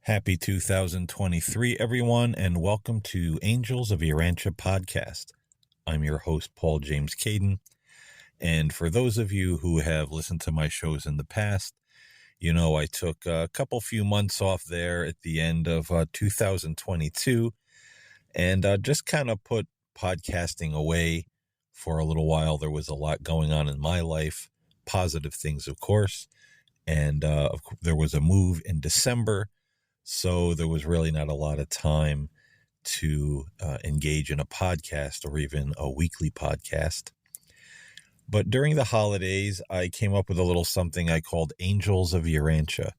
Happy 2023, everyone, and welcome to Angels of Urantia podcast. I'm your host, Paul James Caden, and for those of you who have listened to my shows in the past, you know I took a few months off there at the end of 2022 and just kind of put podcasting away for a little while. There was a lot going on in my life, positive things, of course, and there was a move in December. So there was really not a lot of time to engage in a podcast or even a weekly podcast. But during the holidays, I came up with a little something I called Angels of Urantia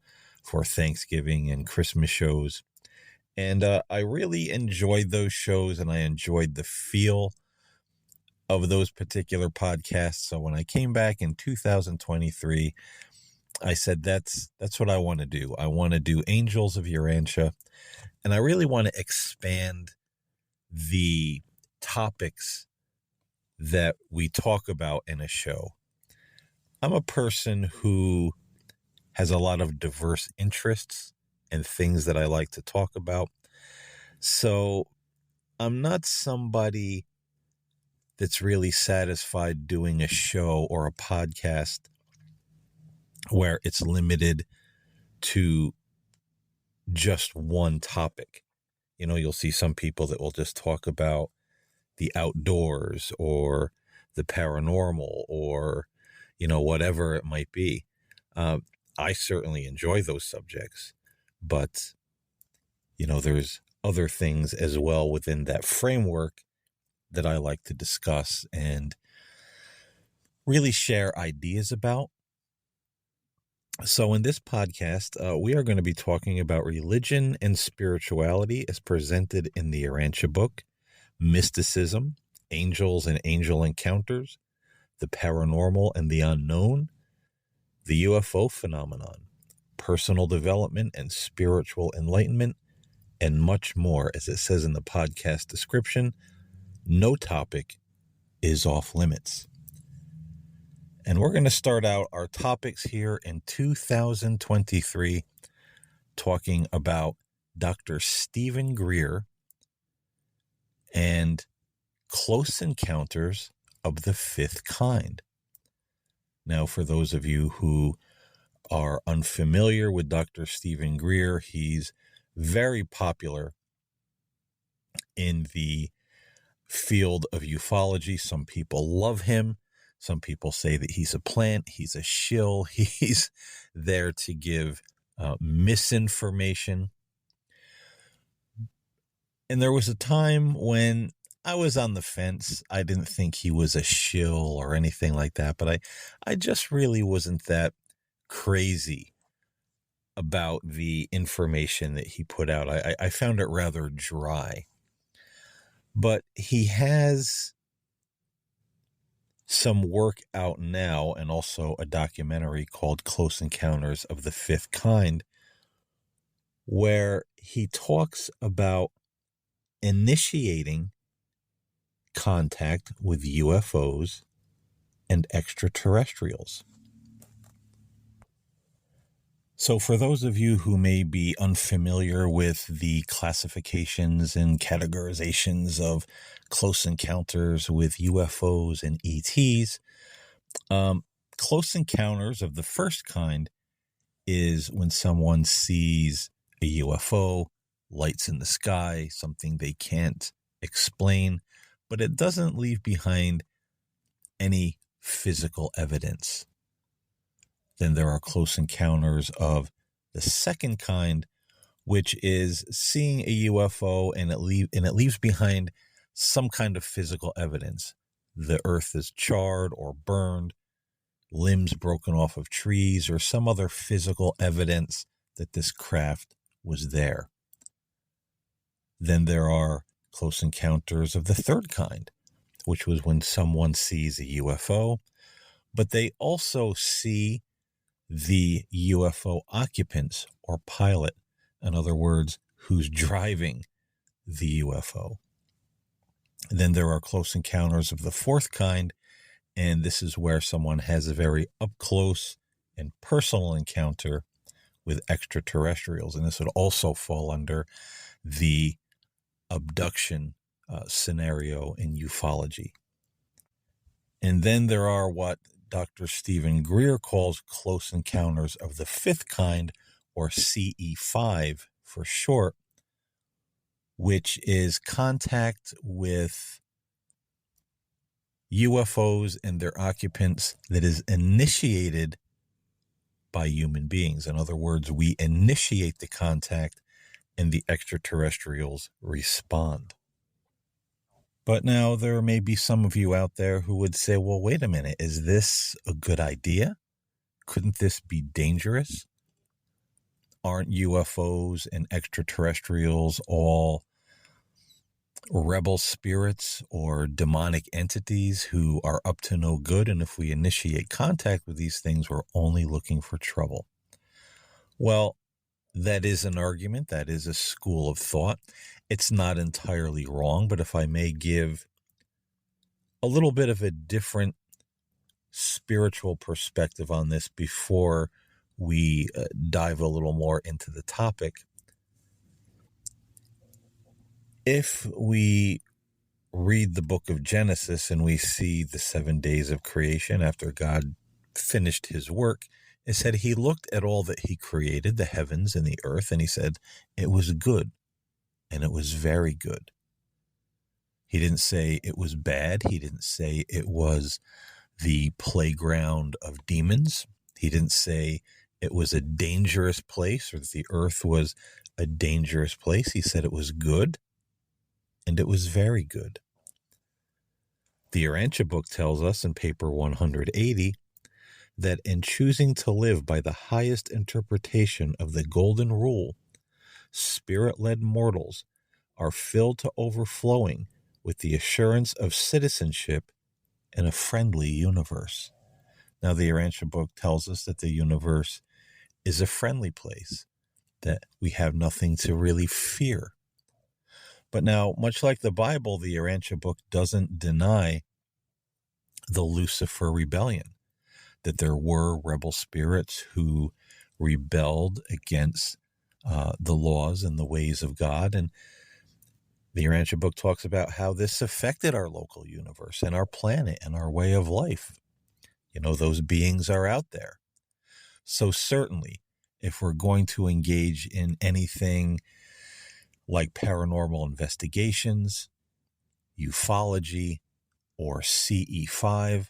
for Thanksgiving and Christmas shows. And I really enjoyed those shows, and I enjoyed the feel of those particular podcasts. So when I came back in 2023, I said, that's what I want to do. I want to do Angels of Urantia, and I really want to expand the topics that we talk about in a show. I'm a person who has a lot of diverse interests and things that I like to talk about. So I'm not somebody that's really satisfied doing a show or a podcast where it's limited to just one topic. You know, you'll see some people that will just talk about the outdoors or the paranormal or, you know, whatever it might be. I certainly enjoy those subjects, but, you know, there's other things as well within that framework that I like to discuss and really share ideas about. So in this podcast, we are going to be talking about religion and spirituality as presented in the Urantia Book, mysticism, angels and angel encounters, the paranormal and the unknown, the UFO phenomenon, personal development and spiritual enlightenment, and much more. As it says in the podcast description, no topic is off limits. And we're going to start out our topics here in 2023 talking about Dr. Stephen Greer and close encounters of the fifth kind. Now, for those of you who are unfamiliar with Dr. Stephen Greer, he's very popular in the field of ufology. Some people love him. Some people say that he's a plant, he's a shill, he's there to give misinformation. And there was a time when I was on the fence. I didn't think he was a shill or anything like that, but I just really wasn't that crazy about the information that he put out. I found it rather dry. But he has some work out now, and also a documentary called Close Encounters of the Fifth Kind, where he talks about initiating contact with UFOs and extraterrestrials. So for those of you who may be unfamiliar with the classifications and categorizations of close encounters with UFOs and ETs, close encounters of the first kind is when someone sees a UFO, lights in the sky, something they can't explain, but it doesn't leave behind any physical evidence. Then there are close encounters of the second kind, which is seeing a UFO and it leaves behind some kind of physical evidence. The earth is charred or burned, limbs broken off of trees, or some other physical evidence that this craft was there. Then there are close encounters of the third kind, which was when someone sees a UFO, but they also see the UFO occupants or pilot, in other words, who's driving the UFO. Then there are close encounters of the fourth kind, and this is where someone has a very up close and personal encounter with extraterrestrials. And this would also fall under the abduction scenario in ufology. And then there are what Dr. Stephen Greer calls close encounters of the fifth kind, or CE5 for short, which is contact with UFOs and their occupants that is initiated by human beings. In other words, we initiate the contact and the extraterrestrials respond. But now there may be some of you out there who would say, well, wait a minute, is this a good idea? Couldn't this be dangerous? Aren't UFOs and extraterrestrials all rebel spirits or demonic entities who are up to no good? And if we initiate contact with these things, we're only looking for trouble. Well, that is an argument. That is a school of thought. It's not entirely wrong, but if I may give a little bit of a different spiritual perspective on this before we dive a little more into the topic. If we read the book of Genesis and we see the 7 days of creation after God finished his work, it said he looked at all that he created, the heavens and the earth, and he said it was good, and it was very good. He didn't say it was bad. He didn't say it was the playground of demons. He didn't say it was a dangerous place or that the earth was a dangerous place. He said it was good, and it was very good. The Urantia Book tells us in paper 180 that in choosing to live by the highest interpretation of the golden rule, spirit-led mortals are filled to overflowing with the assurance of citizenship in a friendly universe. Now, the Urantia Book tells us that the universe is a friendly place, that we have nothing to really fear. But now, much like the Bible, the Urantia Book doesn't deny the Lucifer rebellion, that there were rebel spirits who rebelled against the laws and the ways of God. And the Urantia Book talks about how this affected our local universe and our planet and our way of life. You know, those beings are out there. So certainly, if we're going to engage in anything like paranormal investigations, ufology, or CE5,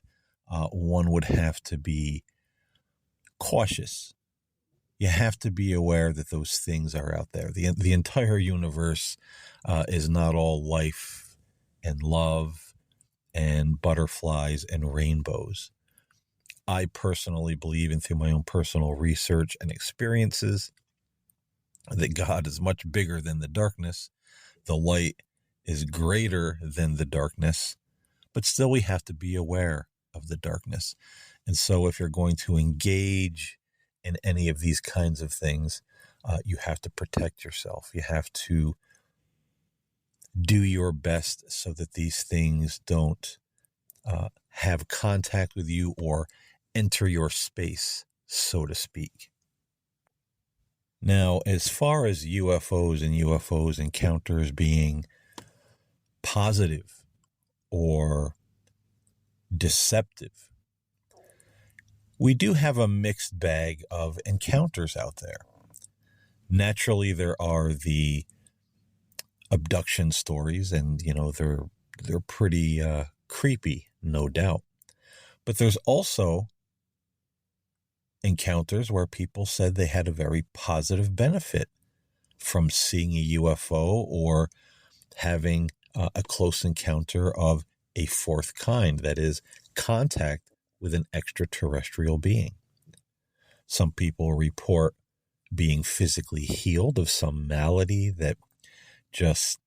one would have to be cautious. You have to be aware that those things are out there. The entire universe is not all life and love and butterflies and rainbows. I personally believe, and through my own personal research and experiences, that God is much bigger than the darkness. The light is greater than the darkness, but still we have to be aware of the darkness. And so if you're going to engage in any of these kinds of things, you have to protect yourself. You have to do your best so that these things don't have contact with you or enter your space, so to speak. Now, as far as UFOs and UFOs encounters being positive or deceptive, we do have a mixed bag of encounters out there. Naturally, there are the abduction stories, and they're pretty creepy, no doubt. But there's also encounters where people said they had a very positive benefit from seeing a UFO or having a close encounter of a fourth kind, that is, contact with an extraterrestrial being. Some people report being physically healed of some malady that just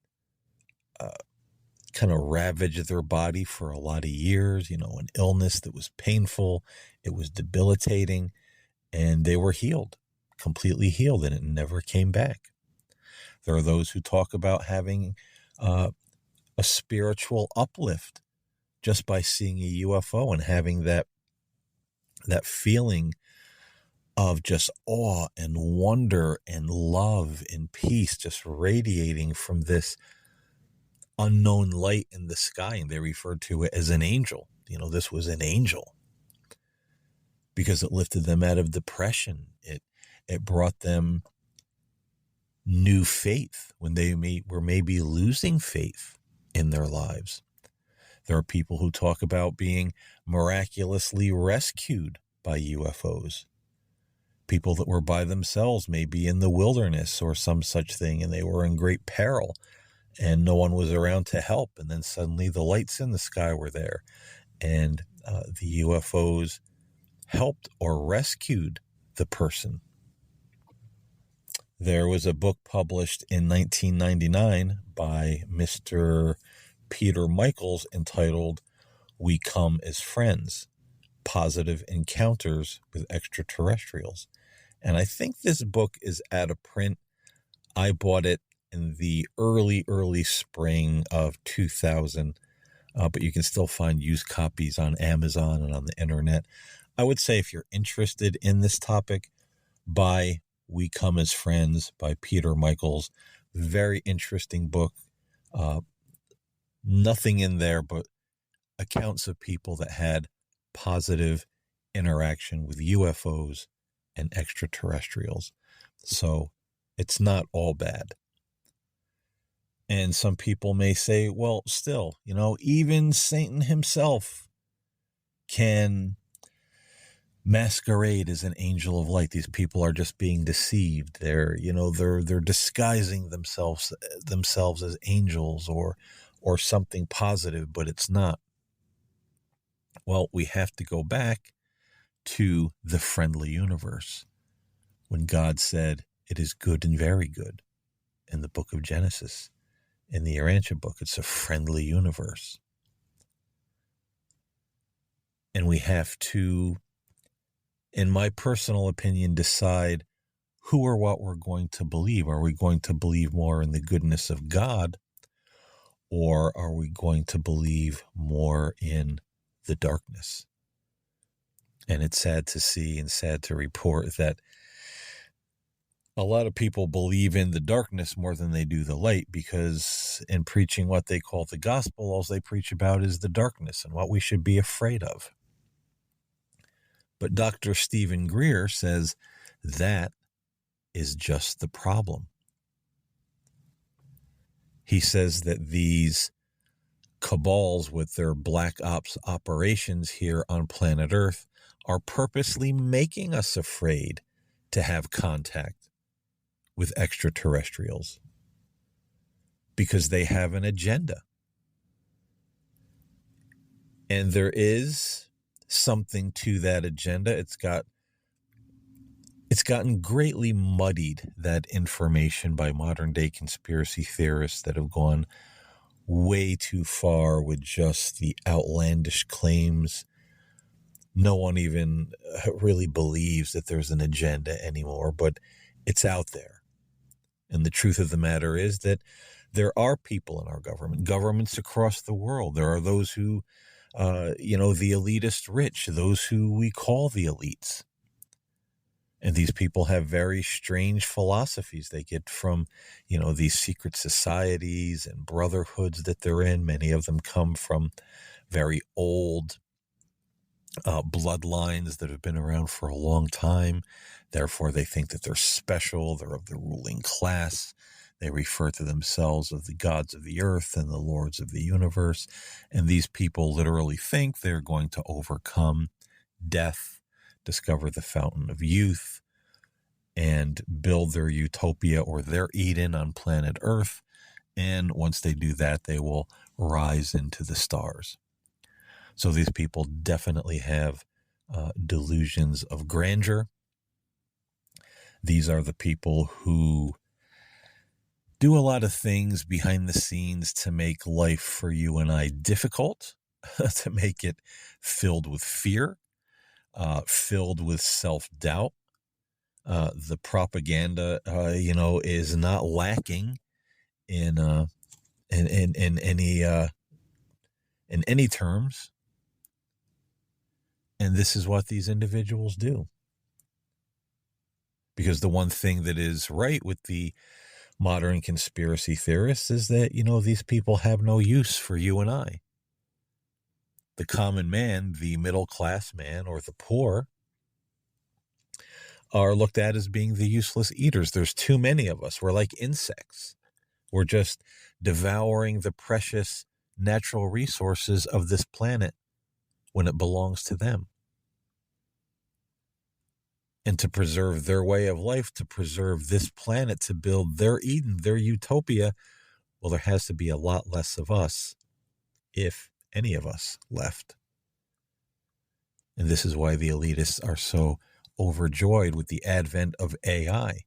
kind of ravaged their body for a lot of years, an illness that was painful, it was debilitating, and they were healed, completely healed, and it never came back. There are those who talk about having a spiritual uplift just by seeing a UFO and having that feeling of just awe and wonder and love and peace just radiating from this unknown light in the sky. And they referred to it as an angel. This was an angel because it lifted them out of depression. It brought them new faith when they were maybe losing faith in their lives. There are people who talk about being miraculously rescued by UFOs. People that were by themselves, maybe in the wilderness or some such thing, and they were in great peril and no one was around to help. And then suddenly the lights in the sky were there, and the UFOs helped or rescued the person. There was a book published in 1999 by Mr. Peter Michaels entitled "We Come as Friends: Positive Encounters with Extraterrestrials." And I think this book is out of print. I bought it in the early spring of 2000, but you can still find used copies on Amazon and on the internet. I would say if you're interested in this topic, buy "We Come as Friends" by Peter Michaels. Very interesting book. Nothing in there but accounts of people that had positive interaction with UFOs and extraterrestrials. So it's not all bad. And some people may say, well, still, even Satan himself can masquerade as an angel of light. These people are just being deceived. They're disguising themselves as angels or something positive, but it's not. Well, we have to go back to the friendly universe when God said it is good and very good in the book of Genesis. In the Urantia Book, it's a friendly universe. And we have to, in my personal opinion, decide who or what we're going to believe. Are we going to believe more in the goodness of God, or are we going to believe more in the darkness? And it's sad to see and sad to report that a lot of people believe in the darkness more than they do the light, because in preaching what they call the gospel, all they preach about is the darkness and what we should be afraid of. But Dr. Stephen Greer says that is just the problem. He says that these cabals with their black ops operations here on planet Earth are purposely making us afraid to have contact with extraterrestrials because they have an agenda. And there is something to that agenda. It's gotten greatly muddied, that information, by modern day conspiracy theorists that have gone way too far with just the outlandish claims. No one even really believes that there's an agenda anymore, but it's out there. And the truth of the matter is that there are people in our governments across the world. There are those who, the elitist rich, those who we call the elites. And these people have very strange philosophies they get from, these secret societies and brotherhoods that they're in. Many of them come from very old bloodlines that have been around for a long time. Therefore, they think that they're special. They're of the ruling class. They refer to themselves as the gods of the earth and the lords of the universe. And these people literally think they're going to overcome death, discover the fountain of youth, and build their utopia or their Eden on planet Earth. And once they do that, they will rise into the stars. So these people definitely have delusions of grandeur. These are the people who do a lot of things behind the scenes to make life for you and I difficult, to make it filled with fear, filled with self-doubt. The propaganda, is not lacking in any terms. And this is what these individuals do. Because the one thing that is right with the modern conspiracy theorists is that, these people have no use for you and I. The common man, the middle class man, or the poor are looked at as being the useless eaters. There's too many of us. We're like insects. We're just devouring the precious natural resources of this planet when it belongs to them. And to preserve their way of life, to preserve this planet, to build their Eden, their utopia, well, there has to be a lot less of us, if any of us, left. And this is why the elitists are so overjoyed with the advent of AI,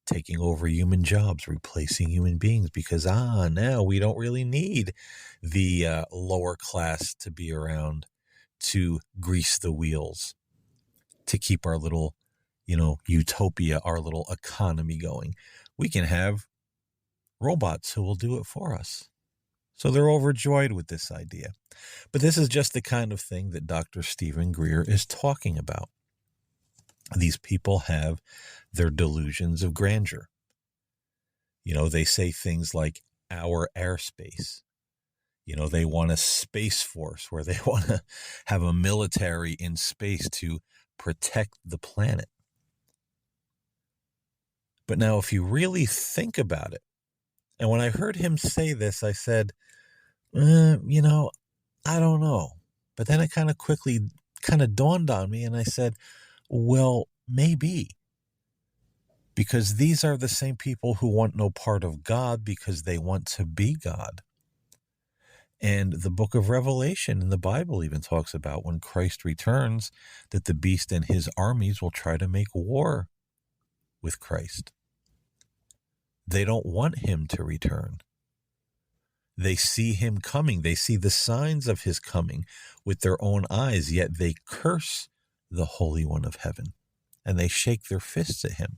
taking over human jobs, replacing human beings, because now we don't really need the lower class to be around to grease the wheels, to keep our little, utopia, our little economy going. We can have robots who will do it for us. So they're overjoyed with this idea. But this is just the kind of thing that Dr. Stephen Greer is talking about. These people have their delusions of grandeur. They say things like our airspace. They want a space force where they want to have a military in space to protect the planet. But now, if you really think about it, and when I heard him say this, I said, I don't know. But then it kind of dawned on me, and I said, well, maybe. Because these are the same people who want no part of God because they want to be God. And the book of Revelation in the Bible even talks about when Christ returns, that the beast and his armies will try to make war with Christ. They don't want him to return. They see him coming. They see the signs of his coming with their own eyes, yet they curse the Holy One of Heaven, and they shake their fists at him.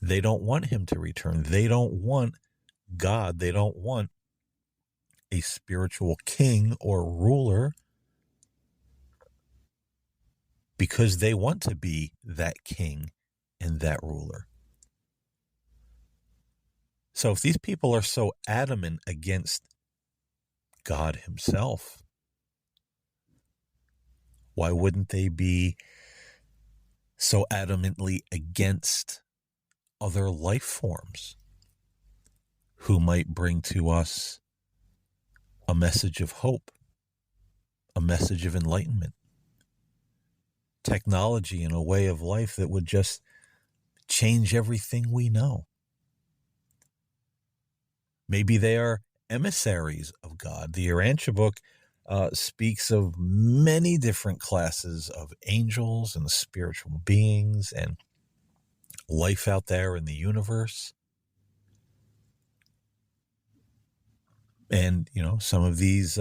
They don't want him to return. They don't want God. They don't want a spiritual king or ruler, because they want to be that king and that ruler. So if these people are so adamant against God himself, why wouldn't they be so adamantly against other life forms who might bring to us a message of hope, a message of enlightenment, technology and a way of life that would just change everything we know? Maybe they are emissaries of God. The Urantia Book speaks of many different classes of angels and spiritual beings and life out there in the universe. And, some of these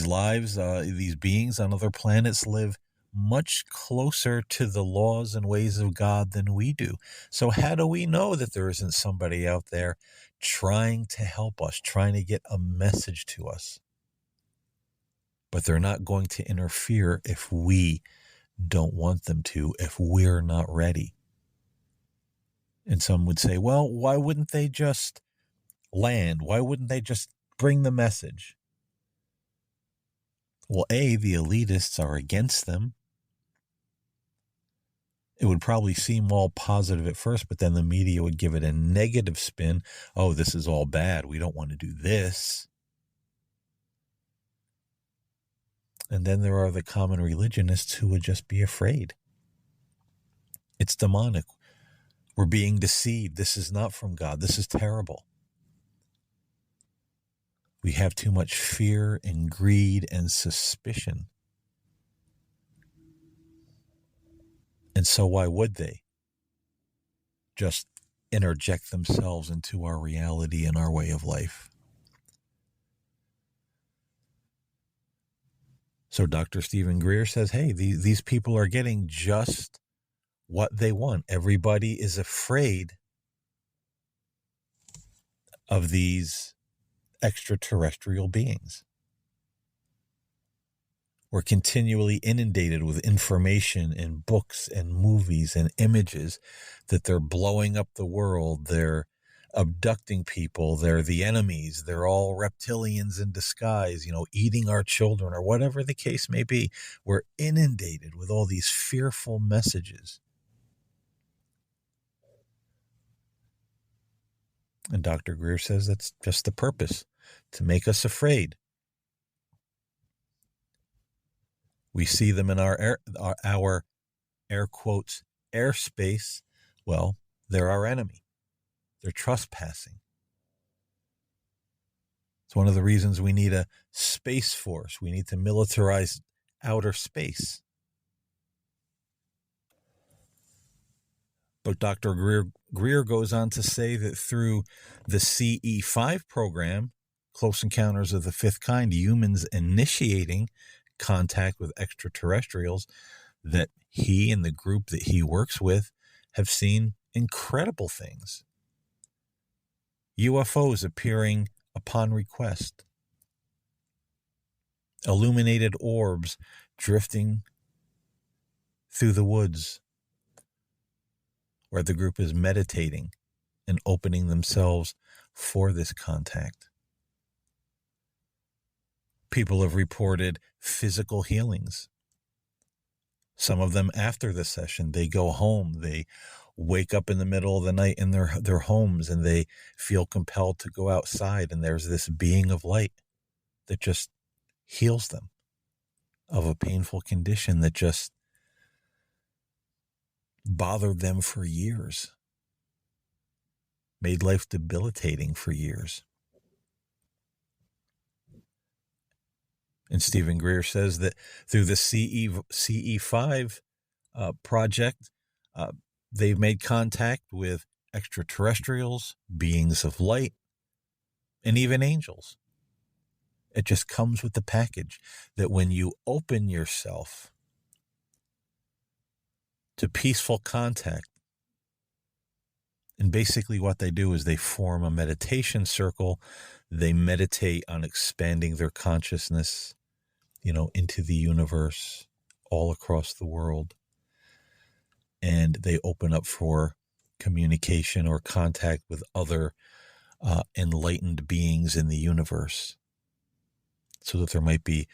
lives, these beings on other planets live much closer to the laws and ways of God than we do. So how do we know that there isn't somebody out there trying to help us, trying to get a message to us? But they're not going to interfere if we don't want them to, if we're not ready. And some would say, well, why wouldn't they just land? Why wouldn't they just bring the message? Well, the elitists are against them. It would probably seem all positive at first, but then the media would give it a negative spin. Oh, this is all bad. We don't want to do this. And then there are the common religionists who would just be afraid. It's demonic. We're being deceived. This is not from God. This is terrible. We have too much fear and greed and suspicion. And so why would they just interject themselves into our reality and our way of life? So Dr. Stephen Greer says, hey, these people are getting just what they want. Everybody is afraid of these extraterrestrial beings. We're continually inundated with information and books and movies and images that they're blowing up the world. They're abducting people. They're the enemies. They're all reptilians in disguise, eating our children or whatever the case may be. We're inundated with all these fearful messages. And Dr. Greer says that's just the purpose, to make us afraid. We see them in our air quotes, airspace. Well, they're our enemy. They're trespassing. It's one of the reasons we need a space force. We need to militarize outer space. But Dr. Greer goes on to say that through the CE5 program, Close Encounters of the Fifth Kind, humans initiating contact with extraterrestrials, that he and the group that he works with have seen incredible things. UFOs appearing upon request. Illuminated orbs drifting through the woods, where the group is meditating and opening themselves for this contact. People have reported physical healings. Some of them after the session, they go home, they wake up in the middle of the night in their homes, and they feel compelled to go outside, and there's this being of light that just heals them of a painful condition that just bothered them for years, made life debilitating for years. And Stephen Greer says that through the CE5 project, they've made contact with extraterrestrials, beings of light, and even angels. It just comes with the package that when you open yourself to peaceful contact, and basically what they do is they form a meditation circle. They meditate on expanding their consciousness, into the universe, all across the world. And they open up for communication or contact with other enlightened beings in the universe, so that there might be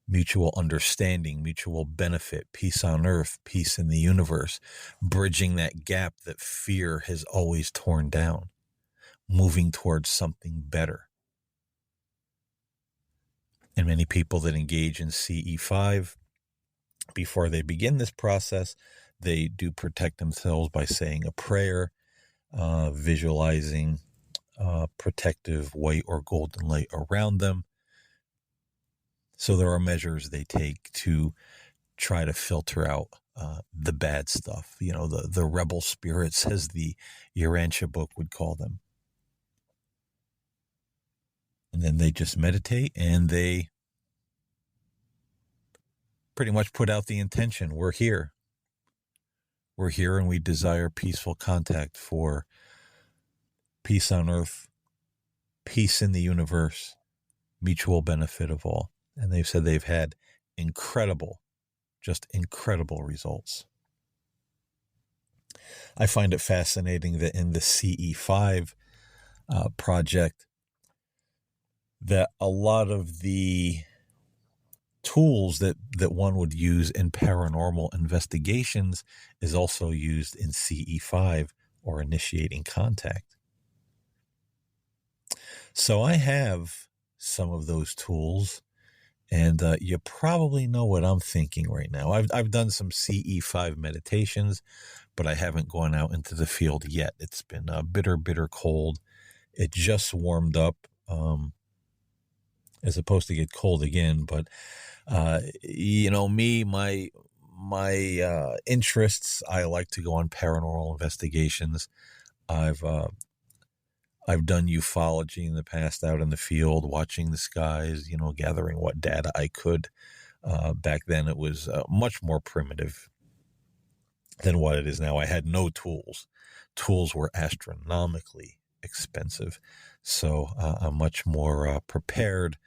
mutual understanding, mutual benefit, peace on earth, peace in the universe, bridging that gap that fear has always torn down, moving towards something better. And many people that engage in CE5, before they begin this process, they do protect themselves by saying a prayer, visualizing protective white or golden light around them. So there are measures they take to try to filter out the bad stuff, the rebel spirits, as the Urantia Book would call them. And then they just meditate, and they pretty much put out the intention. We're here. We're here, and we desire peaceful contact for peace on earth, peace in the universe, mutual benefit of all. And they've said they've had just incredible results. I find it fascinating that in the CE5 project, that a lot of the tools that one would use in paranormal investigations is also used in CE5, or initiating contact. So I have some of those tools, and you probably know what I'm thinking right now. I've done some CE5 meditations, but I haven't gone out into the field yet. It's been bitter cold. It just warmed up, as opposed to get cold again. But me, my interests, I like to go on paranormal investigations. I've done ufology in the past, out in the field, watching the skies, gathering what data I could. Back then it was much more primitive than what it is now. I had no tools. Tools were astronomically expensive. So I'm much more prepared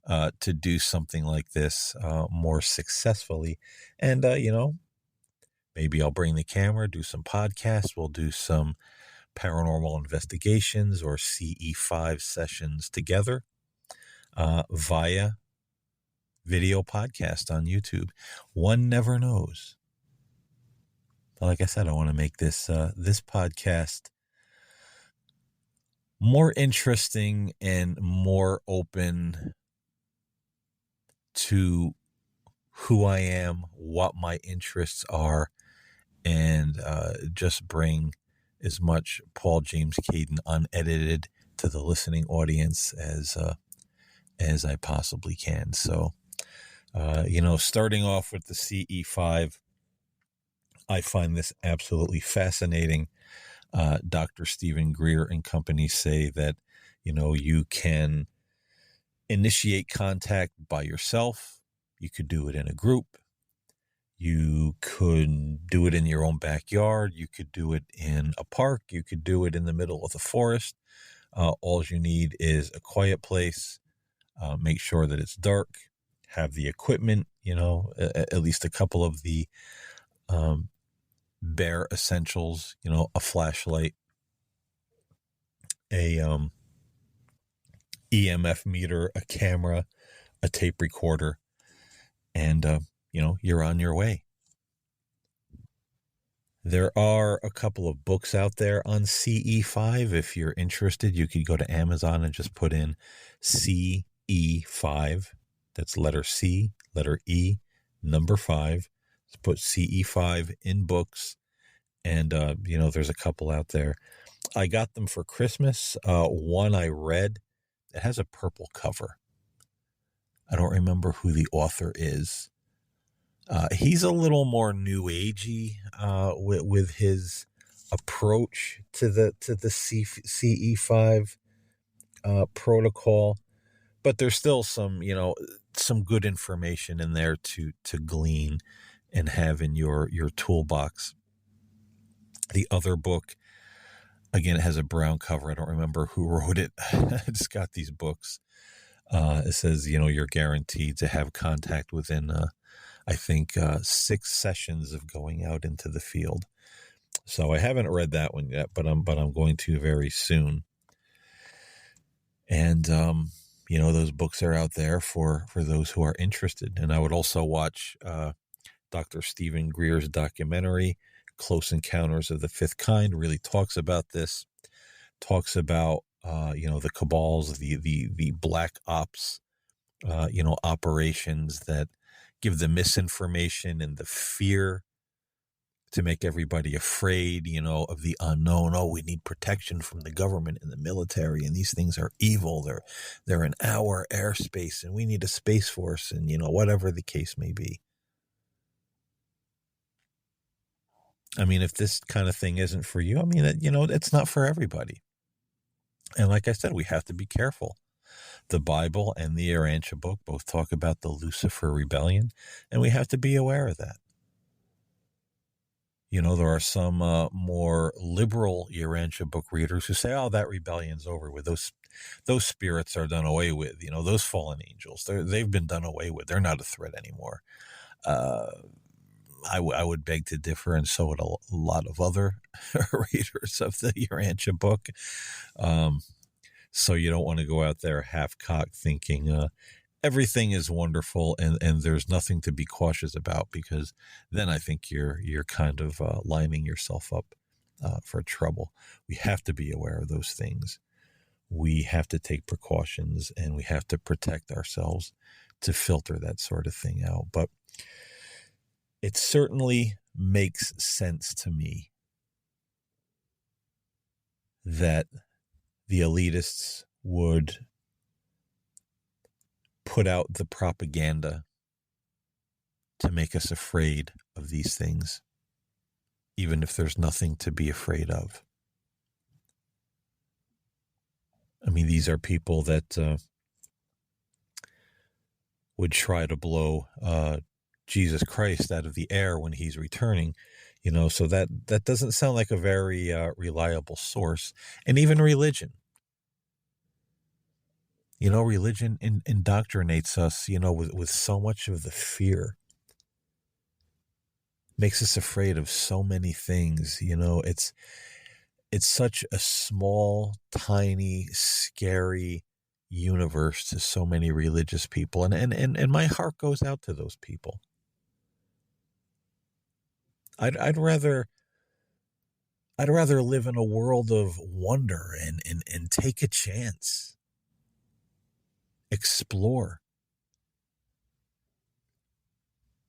to do something like this more successfully. And, maybe I'll bring the camera, do some podcasts. We'll do some paranormal investigations or CE5 sessions together via video podcast on YouTube. One never knows. But like I said, I want to make this podcast more interesting and more open to who I am, what my interests are, and just bring as much Paul James Caden unedited to the listening audience as I possibly can. So, starting off with the CE5, I find this absolutely fascinating. Dr. Stephen Greer and company say that, you can initiate contact by yourself. You could do it in a group. You could do it in your own backyard. You could do it in a park. You could do it in the middle of the forest. All you need is a quiet place. Make sure that it's dark. Have the equipment, at least a couple of the bare essentials, a flashlight, a EMF meter, a camera, a tape recorder, and, you're on your way. There are a couple of books out there on CE5. If you're interested, you could go to Amazon and just put in CE5. That's letter C, letter E, number 5. Just put CE5 in books. And, there's a couple out there. I got them for Christmas. One I read, it has a purple cover. I don't remember who the author is. He's a little more new agey with his approach to the CE5 protocol, but there's still some good information in there to glean and have in your toolbox. The other book, again, it has a brown cover. I don't remember who wrote it. I just got these books. It says, you're guaranteed to have contact within, I think, 6 sessions of going out into the field. So I haven't read that one yet, but I'm going to very soon. And, those books are out there for those who are interested. And I would also watch Dr. Stephen Greer's documentary, Close Encounters of the Fifth Kind. Really talks about this, talks about, the cabals, the black ops, operations that give the misinformation and the fear to make everybody afraid, of the unknown. Oh, we need protection from the government and the military, and these things are evil. They're in our airspace, and we need a space force, and whatever the case may be. I mean, if this kind of thing isn't for you, it's not for everybody. And like I said, we have to be careful. The Bible and the Urantia Book both talk about the Lucifer rebellion, and we have to be aware of that. There are some more liberal Urantia Book readers who say, oh, that rebellion's over with. Those spirits are done away with. Those fallen angels, they've been done away with. They're not a threat anymore. I would beg to differ, and so would a lot of other readers of the Urantia Book. So you don't want to go out there half-cocked thinking everything is wonderful and there's nothing to be cautious about, because then I think you're kind of lining yourself up for trouble. We have to be aware of those things. We have to take precautions, and we have to protect ourselves to filter that sort of thing out. But it certainly makes sense to me that the elitists would put out the propaganda to make us afraid of these things, even if there's nothing to be afraid of. I mean, these are people that would try to blow Jesus Christ out of the air when he's returning, so that doesn't sound like a very reliable source. And even religion. Religion indoctrinates us, with so much of the fear, makes us afraid of so many things. It's such a small, tiny, scary universe to so many religious people. And my heart goes out to those people. I'd rather live in a world of wonder and take a chance. Explore.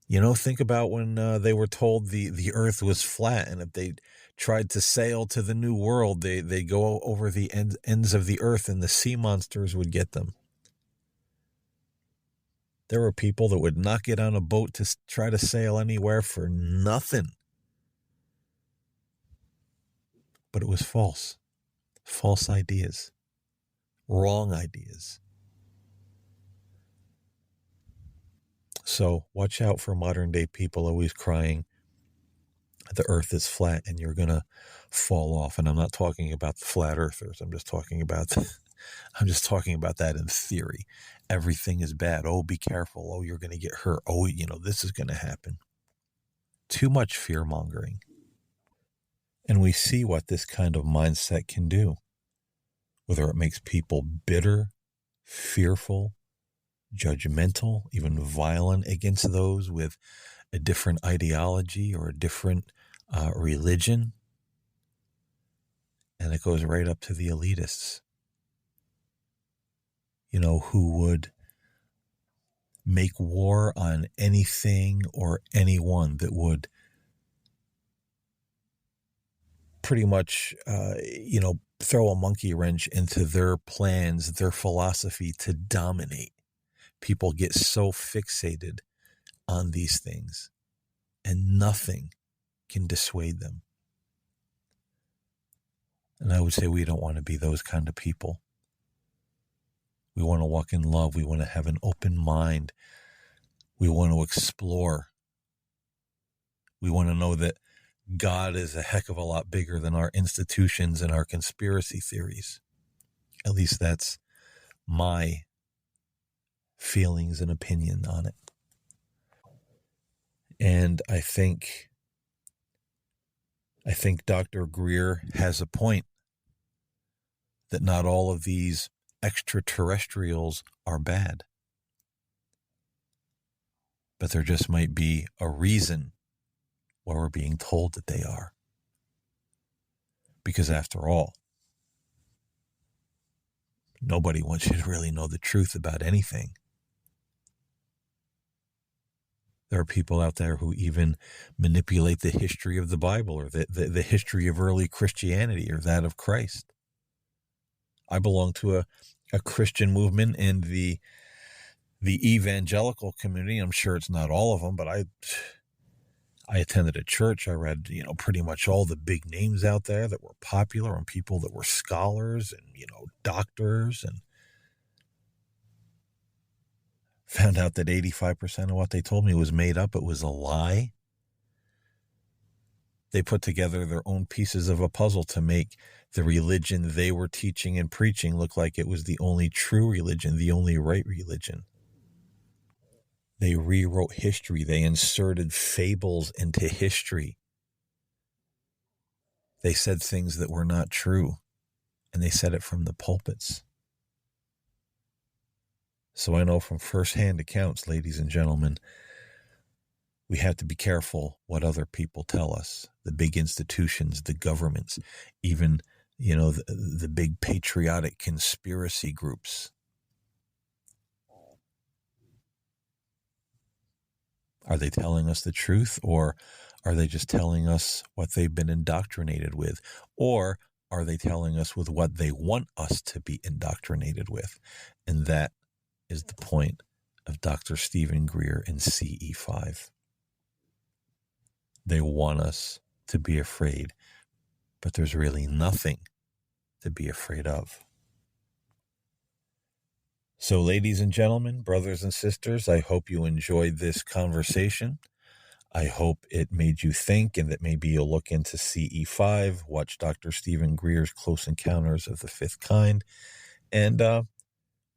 Think about when they were told the earth was flat, and if they tried to sail to the new world, they go over the ends of the earth and the sea monsters would get them. There were people that would not get on a boat to try to sail anywhere for nothing. But it was false. False ideas. Wrong ideas. So watch out for modern day people always crying the earth is flat and you're going to fall off. And I'm not talking about the flat earthers. I'm just talking about that in theory. Everything is bad. Oh, be careful. Oh, you're going to get hurt. Oh, this is going to happen. Too much fear mongering. And we see what this kind of mindset can do. Whether it makes people bitter, fearful, judgmental, even violent against those with a different ideology or a different religion. And it goes right up to the elitists, who would make war on anything or anyone that would pretty much, throw a monkey wrench into their plans, their philosophy to dominate. People get so fixated on these things, and nothing can dissuade them. And I would say we don't want to be those kind of people. We want to walk in love. We want to have an open mind. We want to explore. We want to know that God is a heck of a lot bigger than our institutions and our conspiracy theories. At least that's my feelings and opinion on it. And I think Dr. Greer has a point that not all of these extraterrestrials are bad. But there just might be a reason why we're being told that they are. Because after all, nobody wants you to really know the truth about anything. There are people out there who even manipulate the history of the Bible or the history of early Christianity or that of Christ. I belong to a Christian movement in the evangelical community. I'm sure it's not all of them, but I attended a church. I read, pretty much all the big names out there that were popular and people that were scholars and, doctors, and found out that 85% of what they told me was made up. It was a lie. They put together their own pieces of a puzzle to make the religion they were teaching and preaching look like it was the only true religion, the only right religion. They rewrote history. They inserted fables into history. They said things that were not true, and they said it from the pulpits. So I know from firsthand accounts, ladies and gentlemen, we have to be careful what other people tell us. The big institutions, the governments, even, the big patriotic conspiracy groups. Are they telling us the truth, or are they just telling us what they've been indoctrinated with? Or are they telling us with what they want us to be indoctrinated with? And that is the point of Dr. Stephen Greer in CE5. They want us to be afraid, but there's really nothing to be afraid of. So, ladies and gentlemen, brothers and sisters, I hope you enjoyed this conversation. I hope it made you think, and that maybe you'll look into CE5, watch Dr. Stephen Greer's Close Encounters of the Fifth Kind, and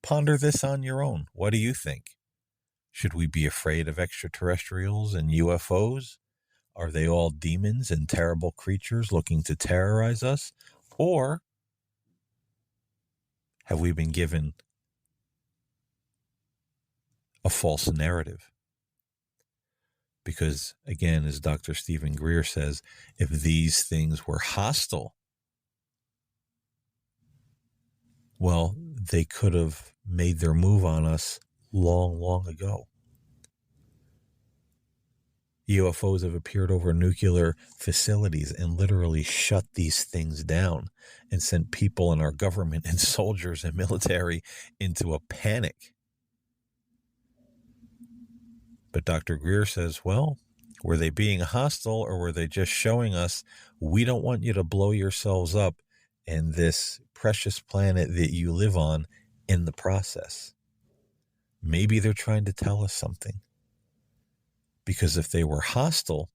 Ponder this on your own. What do you think? Should we be afraid of extraterrestrials and UFOs? Are they all demons and terrible creatures looking to terrorize us? Or have we been given a false narrative? Because, again, as Dr. Stephen Greer says, if these things were hostile, well, they could have made their move on us long, long ago. UFOs have appeared over nuclear facilities and literally shut these things down and sent people in our government and soldiers and military into a panic. But Dr. Greer says, well, were they being hostile, or were they just showing us, we don't want you to blow yourselves up and this precious planet that you live on in the process? Maybe they're trying to tell us something. Because if they were hostile,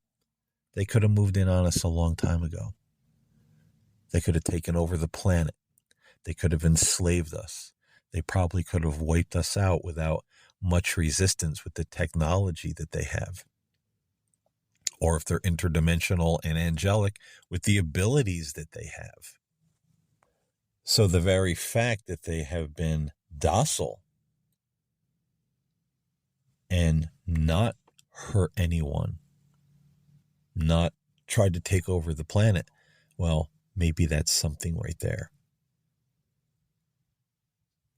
they could have moved in on us a long time ago. They could have taken over the planet. They could have enslaved us. They probably could have wiped us out without much resistance with the technology that they have. Or if they're interdimensional and angelic, with the abilities that they have. So the very fact that they have been docile and not hurt anyone, not tried to take over the planet, well, maybe that's something right there.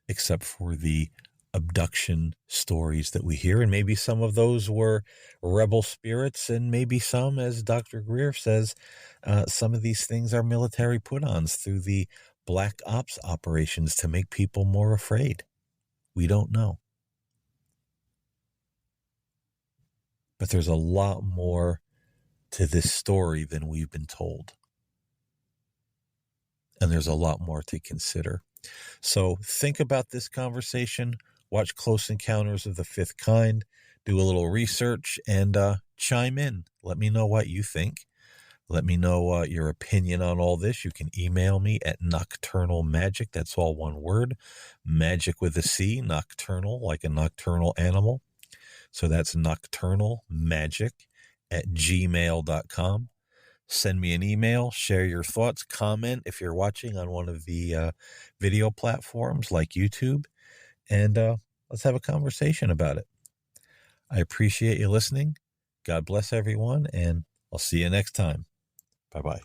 Except for the abduction stories that we hear, and maybe some of those were rebel spirits, and maybe some, as Dr. Greer says, some of these things are military put-ons through the black ops operations to make people more afraid. We don't know. But there's a lot more to this story than we've been told. And there's a lot more to consider. So think about this conversation, watch Close Encounters of the Fifth Kind, do a little research, and chime in. Let me know what you think. Let me know your opinion on all this. You can email me at nocturnalmagic. That's all one word. Magic with a C, nocturnal, like a nocturnal animal. So that's nocturnalmagic@gmail.com. Send me an email, share your thoughts, comment if you're watching on one of the video platforms like YouTube, and let's have a conversation about it. I appreciate you listening. God bless everyone, and I'll see you next time. Bye-bye.